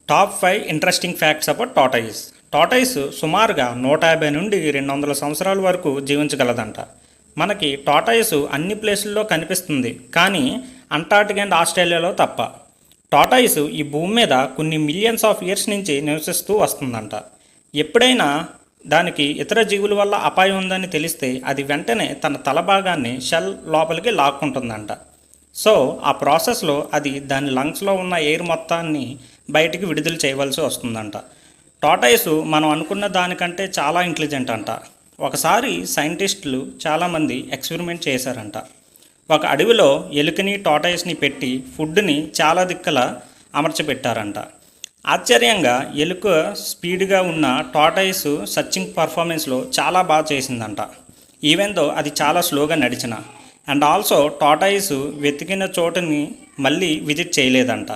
Top 5 interesting facts about tortoise. Tortoise సుమారుగా 150 నుండి 200 సంవత్సరాల వరకు జీవించగలదంట. మనకి టార్టాయిస్ అన్ని ప్లేసుల్లో కనిపిస్తుంది, కానీ అంటార్టికా అండ్ ఆస్ట్రేలియాలో తప్ప. టార్టాయిస్ ఈ భూమి మీద కొన్ని మిలియన్స్ ఆఫ్ ఇయర్స్ నుంచి నివసిస్తూ వస్తుందంట. ఎప్పుడైనా దానికి ఇతర జీవుల వల్ల అపాయం ఉందని తెలిస్తే అది వెంటనే తన తల భాగాన్ని షెల్ లోపలికి లాక్కుంటుందంట. సో ఆ ప్రాసెస్లో అది దాని లంగ్స్లో ఉన్న ఎయిర్ మొత్తాన్ని బయటికి విడుదల చేయవలసి వస్తుందంట. టార్టాయిస్ మనం అనుకున్న దానికంటే చాలా ఇంటెలిజెంట్ అంట. ఒకసారి సైంటిస్టులు చాలామంది ఎక్స్పెరిమెంట్ చేశారంట. ఒక అడవిలో ఎలుకని టార్టాయిస్ని పెట్టి ఫుడ్ని చాలా దిక్కల అమర్చబెట్టారంట. ఆశ్చర్యంగా ఎలుక స్పీడ్గా ఉన్న టార్టాయిస్ సర్చింగ్ పర్ఫార్మెన్స్లో చాలా బాగా చేసిందంట, ఈవెన్ దో అది చాలా స్లోగా నడిచిన. అండ్ ఆల్సో టార్టాయిస్ వెతికిన చోటుని మళ్ళీ విజిట్ చేయలేదంట.